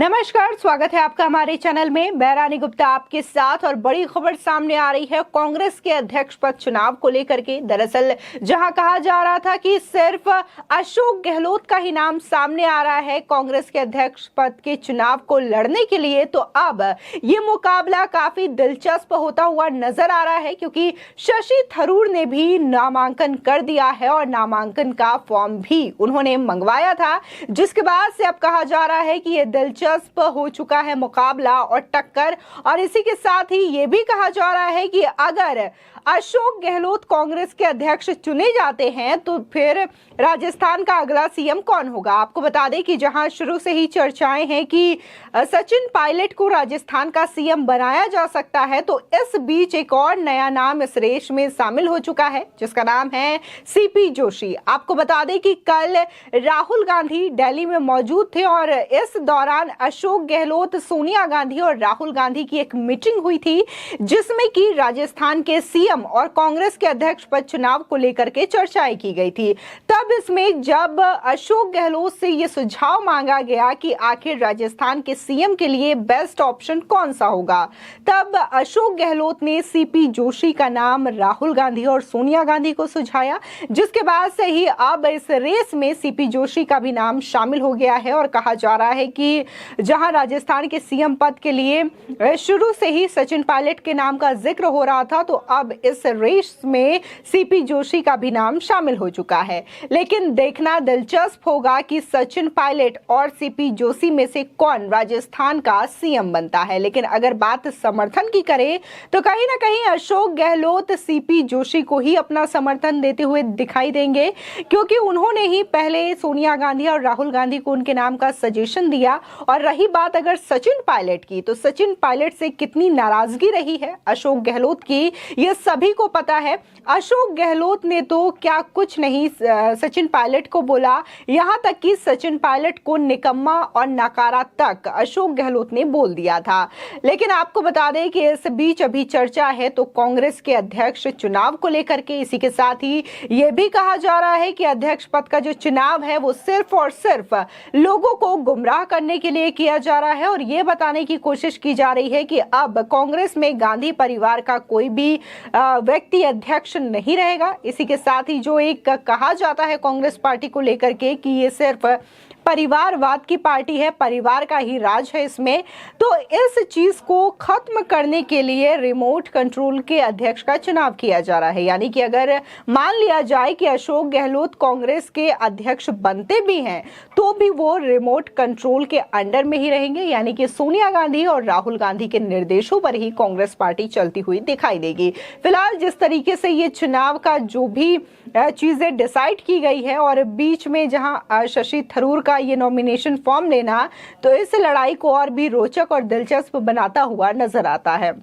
नमस्कार, स्वागत है आपका हमारे चैनल में। मैं रानी गुप्ता आपके साथ और बड़ी खबर सामने आ रही है कांग्रेस के अध्यक्ष पद चुनाव को लेकर के। दरअसल जहां कहा जा रहा था कि सिर्फ अशोक गहलोत का ही नाम सामने आ रहा है कांग्रेस के अध्यक्ष पद के चुनाव को लड़ने के लिए, तो अब ये मुकाबला काफी दिलचस्प होता हुआ नजर आ रहा है, क्योंकि शशि थरूर ने भी नामांकन कर दिया है और नामांकन का फॉर्म भी उन्होंने मंगवाया था, जिसके बाद से अब कहा जा रहा है कि ये दिलचस्प हो चुका है मुकाबला और टक्कर। और इसी के साथ ही ये भी कहा जा रहा है कि अगर अशोक गहलोत कांग्रेस के अध्यक्ष चुने जाते हैं तो फिर राजस्थान का अगला सीएम कौन होगा। आपको बता दें कि जहां शुरू से ही चर्चाएं हैं कि सचिन पायलट को राजस्थान का सीएम बनाया जा सकता है, तो इस बीच एक और नया नाम इस रेस में शामिल हो चुका है, जिसका नाम है सीपी जोशी। आपको बता दें कि कल राहुल गांधी दिल्ली में मौजूद थे और इस दौरान अशोक गहलोत, सोनिया गांधी और राहुल गांधी की एक मीटिंग हुई थी, जिसमें कि राजस्थान के सीएम और कांग्रेस के अध्यक्ष पद चुनाव को लेकर के चर्चाएं की गई थी। तब इसमें जब अशोक गहलोत से यह सुझाव मांगा गया कि आखिर राजस्थान के सीएम के लिए बेस्ट ऑप्शन कौन सा होगा, तब अशोक गहलोत ने सीपी जोशी का नाम राहुल गांधी और सोनिया गांधी को सुझाया, जिसके बाद से ही अब इस रेस में सीपी जोशी का भी नाम शामिल हो गया है। और कहा जा रहा है कि जहां राजस्थान के सीएम पद के लिए शुरू से ही सचिन पायलट के नाम का जिक्र हो रहा था, तो अब इस रेस में सीपी जोशी का भी नाम शामिल हो चुका है। लेकिन देखना दिलचस्प होगा कि सचिन पायलट और सीपी जोशी में से कौन राजस्थान का सीएम बनता है। लेकिन अगर बात समर्थन की करें तो कहीं ना कहीं अशोक गहलोत सीपी जोशी को ही अपना समर्थन देते हुए दिखाई देंगे, क्योंकि उन्होंने ही पहले सोनिया गांधी और राहुल गांधी को उनके नाम का सजेशन दिया। और रही बात अगर सचिन पायलट की, तो सचिन पायलट से कितनी नाराजगी रही है अशोक गहलोत की, ये सभी को पता है। अशोक गहलोत ने तो क्या कुछ नहीं सचिन पायलट को बोला, यहां तक कि सचिन पायलट को निकम्मा और नकारा तक अशोक गहलोत ने बोल दिया था। लेकिन आपको बता दें कि इस बीच अभी चर्चा है तो कांग्रेस के अध्यक्ष चुनाव को लेकर के। इसी के साथ ही यह भी कहा जा रहा है कि अध्यक्ष पद का जो चुनाव है वो सिर्फ और सिर्फ लोगों को गुमराह करने के लिए किया जा रहा है और ये बताने की कोशिश की जा रही है कि अब कांग्रेस में गांधी परिवार का कोई भी व्यक्ति अध्यक्ष नहीं रहेगा। इसी के साथ ही जो एक कहा जाता है कांग्रेस पार्टी को लेकर के कि ये सिर्फ परिवारवाद की पार्टी है, परिवार का ही राज है इसमें, तो इस चीज को खत्म करने के लिए रिमोट कंट्रोल के अध्यक्ष का चुनाव किया जा रहा है। यानी कि अगर मान लिया जाए कि अशोक गहलोत कांग्रेस के अध्यक्ष बनते भी हैं तो भी वो रिमोट कंट्रोल के अंडर में ही रहेंगे, यानी कि सोनिया गांधी और राहुल गांधी के निर्देशों पर ही कांग्रेस पार्टी चलती हुई दिखाई देगी। फिलहाल जिस तरीके से ये चुनाव का जो भी चीजें डिसाइड की गई है और बीच में जहां शशि थरूर का ये नॉमिनेशन फॉर्म लेना, तो इस लड़ाई को और भी रोचक और दिलचस्प बनाता हुआ नजर आता है।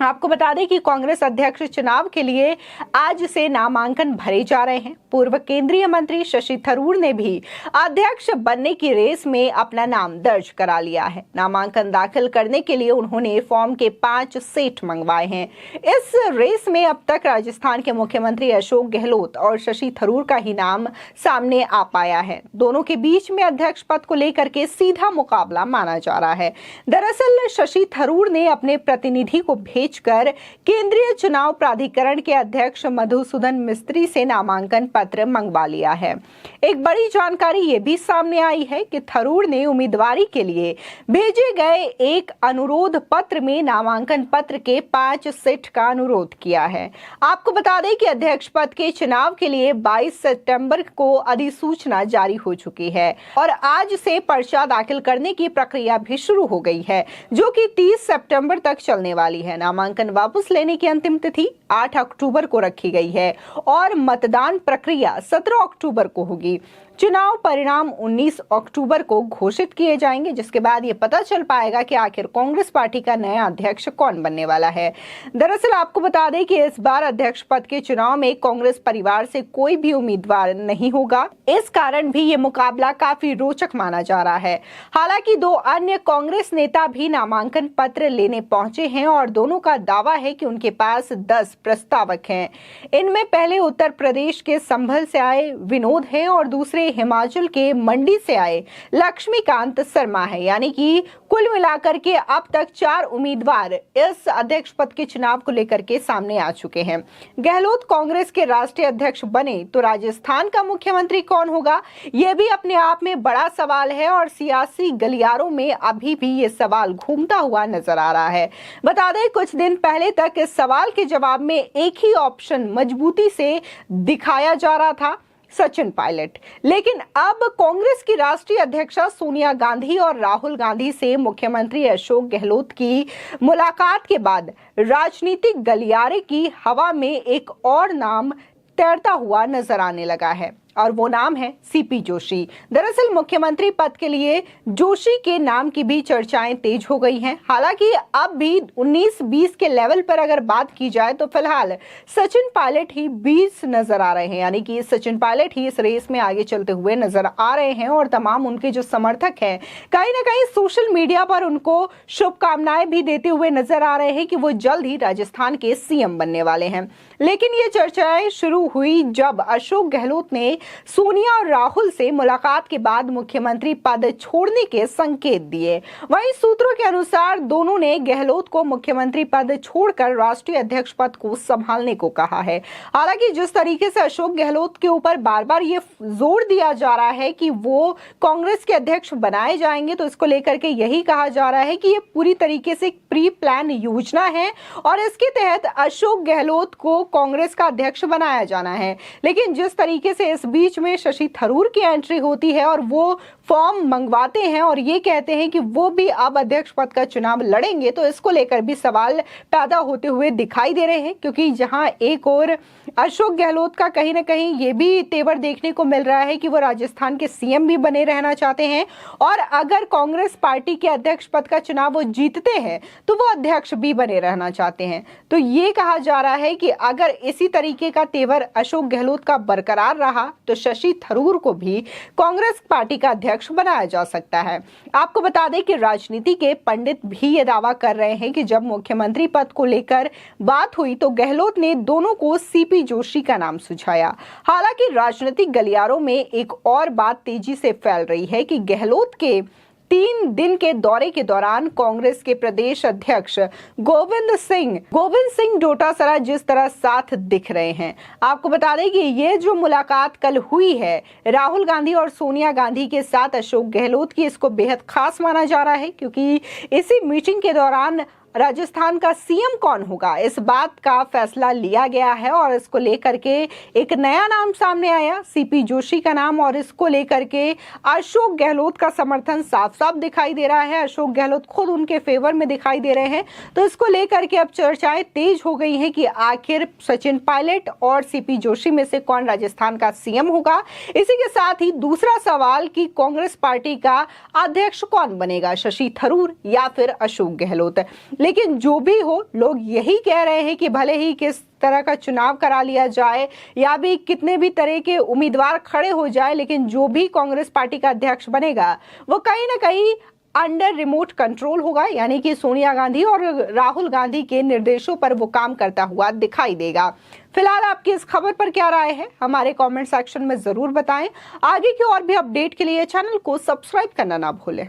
आपको बता दें कि कांग्रेस अध्यक्ष चुनाव के लिए आज से नामांकन भरे जा रहे हैं। पूर्व केंद्रीय मंत्री शशि थरूर ने भी अध्यक्ष बनने की रेस में अपना नाम दर्ज करा लिया है। नामांकन दाखिल करने के लिए उन्होंने फॉर्म के 5 सेट मंगवाए हैं। इस रेस में अब तक राजस्थान के मुख्यमंत्री अशोक गहलोत और शशि थरूर का ही नाम सामने आ पाया है। दोनों के बीच में अध्यक्ष पद को लेकर के सीधा मुकाबला माना जा रहा है। दरअसल शशि थरूर ने अपने प्रतिनिधि को भेजकर केंद्रीय चुनाव प्राधिकरण के अध्यक्ष मधुसूदन मिस्त्री से नामांकन पत्र मंगवा लिया है। एक बड़ी जानकारी ये भी सामने आई है कि थरूर ने उम्मीदवारी के लिए भेजे गए एक अनुरोध पत्र में नामांकन पत्र के 5 सेट का अनुरोध किया है। आपको बता दें कि अध्यक्ष पद के चुनाव के लिए 22 सितंबर को अधिसूचना जारी हो चुकी है और आज से पर्चा दाखिल करने की प्रक्रिया भी शुरू हो गई है, जो कि 30 सितंबर तक चलने वाली है। नामांकन वापस लेने की अंतिम तिथि 8 अक्टूबर को रखी गई है और मतदान प्रक्रिया 17 अक्टूबर को होगी। चुनाव परिणाम 19 अक्टूबर को घोषित किए जाएंगे, जिसके बाद ये पता चल पाएगा कि आखिर कांग्रेस पार्टी का नया अध्यक्ष कौन बनने वाला है। दरअसल आपको बता दें कि इस बार अध्यक्ष पद के चुनाव में कांग्रेस परिवार से कोई भी उम्मीदवार नहीं होगा। इस कारण भी ये मुकाबला काफी रोचक माना जा रहा है। हालांकि 2 अन्य कांग्रेस नेता भी नामांकन पत्र लेने पहुंचे हैं और दोनों का दावा है कि उनके पास 10 प्रस्तावक हैं। इनमें पहले उत्तर प्रदेश के संभल से आए विनोद हैं और दूसरे दूसरे हिमाचल के मंडी से आए लक्ष्मीकांत शर्मा है। यानी कि कुल मिलाकर के अब तक 4 उम्मीदवार इस अध्यक्ष पद के चुनाव को लेकर के सामने आ चुके हैं। गहलोत कांग्रेस के राष्ट्रीय अध्यक्ष बने तो राजस्थान का मुख्यमंत्री कौन होगा, यह भी अपने आप में बड़ा सवाल है और सियासी गलियारों में अभी भी ये सवाल घूमता हुआ नजर आ रहा है। बता दें, कुछ दिन पहले तक इस सवाल के जवाब में एक ही ऑप्शन मजबूती से दिखाया जा रहा था, सचिन पायलट। लेकिन अब कांग्रेस की राष्ट्रीय अध्यक्षा सोनिया गांधी और राहुल गांधी से मुख्यमंत्री अशोक गहलोत की मुलाकात के बाद राजनीतिक गलियारे की हवा में एक और नाम तैरता हुआ नजर आने लगा है और वो नाम है सीपी जोशी। दरअसल मुख्यमंत्री पद के लिए जोशी के नाम की भी चर्चाएं तेज हो गई हैं। हालांकि अब भी 19-20 के लेवल पर अगर बात की जाए तो फिलहाल सचिन पायलट ही 20 नजर आ रहे हैं। यानी कि सचिन पायलट ही इस रेस में आगे चलते हुए नजर आ रहे हैं और तमाम उनके जो समर्थक हैं कहीं ना कहीं सोशल मीडिया पर उनको शुभकामनाएं भी देते हुए नजर आ रहे हैं कि वो जल्द ही राजस्थान के सीएम बनने वाले हैं। लेकिन ये चर्चाएं शुरू हुई जब अशोक गहलोत ने सोनिया और राहुल से मुलाकात के बाद मुख्यमंत्री पद छोड़ने के संकेत दिए। वहीं सूत्रों के अनुसार दोनों ने गहलोत को मुख्यमंत्री पद छोड़कर राष्ट्रीय अध्यक्ष पद को संभालने को कहा है। हालांकि जिस तरीके से अशोक गहलोत के ऊपर बार बार ये जोर दिया जा रहा है कि वो कांग्रेस के अध्यक्ष बनाए जाएंगे, तो इसको लेकर के यही कहा जा रहा है कि ये पूरी तरीके से एक प्री प्लान योजना है और इसके तहत अशोक गहलोत को कांग्रेस का अध्यक्ष बनाया जाना है। लेकिन जिस तरीके से इस बीच में शशि थरूर की एंट्री होती है और वो फॉर्म मंगवाते हैं और ये कहते हैं कि वो भी अब अध्यक्ष पद का चुनाव लड़ेंगे, तो इसको लेकर भी सवाल पैदा होते हुए दिखाई दे रहे हैं। क्योंकि जहां एक और अशोक गहलोत का कहीं ना कहीं ये भी तेवर देखने को मिल रहा है कि वो राजस्थान के सीएम भी बने रहना चाहते हैं और अगर कांग्रेस पार्टी के अध्यक्ष पद का चुनाव वो जीतते हैं तो वो अध्यक्ष भी बने रहना चाहते हैं। तो ये कहा जा रहा है कि अगर इसी तरीके का तेवर अशोक गहलोत का बरकरार रहा तो शशि थरूर को भी कांग्रेस पार्टी का अध्यक्ष बनाया जा सकता है। आपको बता दें कि राजनीति के पंडित भी ये दावा कर रहे हैं कि जब मुख्यमंत्री पद को लेकर बात हुई तो गहलोत ने दोनों को सीपी जोशी का नाम सुझाया। हालांकि राजनीतिक गलियारों में एक और बात तेजी से फैल रही है कि गहलोत के 3 दिन के दौरे के दौरान कांग्रेस के प्रदेश अध्यक्ष गोविंद सिंह डोटासरा जिस तरह साथ दिख रहे हैं। आपको बता दें कि ये जो मुलाकात कल हुई है राहुल गांधी और सोनिया गांधी के साथ अशोक गहलोत की, इसको बेहद खास माना जा रहा है क्योंकि इसी मीटिंग के दौरान राजस्थान का सीएम कौन होगा इस बात का फैसला लिया गया है और इसको लेकर के एक नया नाम सामने आया, सीपी जोशी का नाम, और इसको लेकर के अशोक गहलोत का समर्थन साफ साफ दिखाई दे रहा है। अशोक गहलोत खुद उनके फेवर में दिखाई दे रहे हैं। तो इसको लेकर के अब चर्चाएं तेज हो गई हैं कि आखिर सचिन पायलट और सीपी जोशी में से कौन राजस्थान का सीएम होगा। इसी के साथ ही दूसरा सवाल कि कांग्रेस पार्टी का अध्यक्ष कौन बनेगा, शशि थरूर या फिर अशोक गहलोत। लेकिन जो भी हो, लोग यही कह रहे हैं कि भले ही किस तरह का चुनाव करा लिया जाए या भी कितने भी तरह के उम्मीदवार खड़े हो जाए, लेकिन जो भी कांग्रेस पार्टी का अध्यक्ष बनेगा वो कहीं ना कहीं अंडर रिमोट कंट्रोल होगा। यानी कि सोनिया गांधी और राहुल गांधी के निर्देशों पर वो काम करता हुआ दिखाई देगा। फिलहाल आपकी इस खबर पर क्या राय है हमारे कमेंट सेक्शन में जरूर बताएं। आगे की और भी अपडेट के लिए चैनल को सब्सक्राइब करना ना भूलें।